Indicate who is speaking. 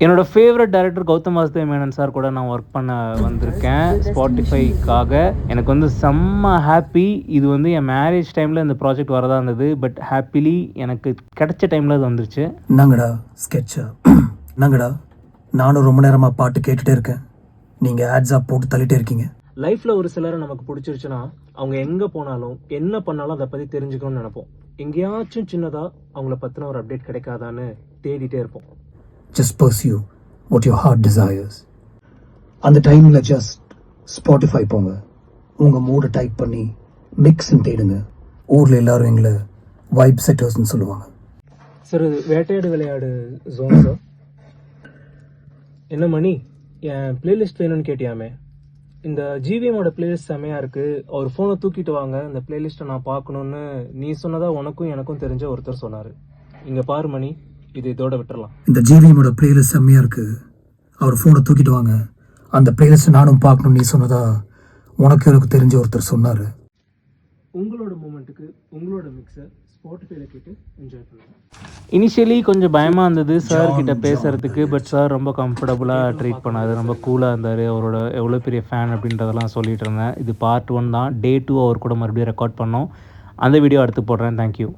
Speaker 1: என்னோட favourite director Gautham Vasudev Menon sir கூட நான் ஒர்க் பண்ண வந்திருக்கேன் ஸ்பாட்டிஃபைக்காக. எனக்கு வந்து செம்ம ஹாப்பி. இது வந்து என் மேரேஜ் டைமில் இந்த ப்ராஜெக்ட் வரதா இருந்தது. பட் ஹாப்பிலி எனக்கு கிடைச்ச டைமில் அது வந்துருச்சு.
Speaker 2: நாங்கடா ஸ்கெட்சா நாங்கடா நானும் ரொம்ப நேரமாக பாட்டு கேட்டுகிட்டே இருக்கேன். நீங்கள் ஆட்ஸாக போட்டு தள்ளிட்டே இருக்கீங்க.
Speaker 1: லைஃப்பில் ஒரு சிலரை நமக்கு பிடிச்சிருச்சுன்னா அவங்க எங்கே போனாலும் என்ன பண்ணாலும் அதை பற்றி தெரிஞ்சுக்கணும்னு நினைப்போம். எங்கேயாச்சும் சின்னதாக அவங்கள பற்றின ஒரு அப்டேட் கிடைக்காதான்னு தேடிட்டே இருப்போம்.
Speaker 2: Just pursue what your heart desires. அந்த டைமில் ஜஸ்ட் ஸ்பாட்டிஃபை போங்க. உங்கள் மூடை டைப் பண்ணி மிக்ஸ்ன்னு தேடுங்க. ஊரில் எல்லாரும் எங்களை வைப் செட்டர்ஸ்ன்னு சொல்லுவாங்க.
Speaker 1: சார் இது வேட்டையாடு விளையாடு ஜோன் சார். என்ன மணி, என் பிளேலிஸ்ட் வேணும்னு கேட்டியாமே. இந்த ஜிவிஎமோட பிளேலிஸ்ட் செம்மையாக இருக்குது. அவர் ஃபோனை தூக்கிட்டு வாங்க, இந்த பிளேலிஸ்ட்டை நான் பார்க்கணுன்னு நீ சொன்னதா உனக்கும் எனக்கும் தெரிஞ்ச ஒருத்தர் சொன்னார். இங்கே பாரு மணி, இது இதோட விட்டுறலாம்.
Speaker 2: இந்த ஜிவிஎமோட பிளேலிஸ்ட் செம்மையாக இருக்குது. அவர் ஃபோனை தூக்கிட்டு வாங்க, அந்த பிளேலிஸ்ட்டை நானும் பார்க்கணும்னு நீ சொன்னதா உனக்கு எனக்கு தெரிஞ்ச ஒருத்தர் சொன்னார்.
Speaker 1: உங்களோட மூமெண்ட்டுக்கு உங்களோட மிக்ஸை ஸ்பாட்டிஃபைல கேட்டு என்ஜாய் பண்ணுங்க. இனிஷியலி கொஞ்சம் பயமாக இருந்தது சார் கிட்ட பேசுகிறதுக்கு. பட் சார் ரொம்ப கம்ஃபர்டபுளாக ட்ரீட் பண்ணார். ரொம்ப கூலாக இருந்தார். அவரோட எவ்வளோ பெரிய ஃபேன் அப்படின்றதெல்லாம் சொல்லிட்டு இருந்தேன். இது பார்ட் 1 தான். டே 2 அவர் கூட மறுபடியும் ரெக்கார்ட் பண்ணோம். அந்த வீடியோ அடுத்து போடுறேன். தேங்க்யூ.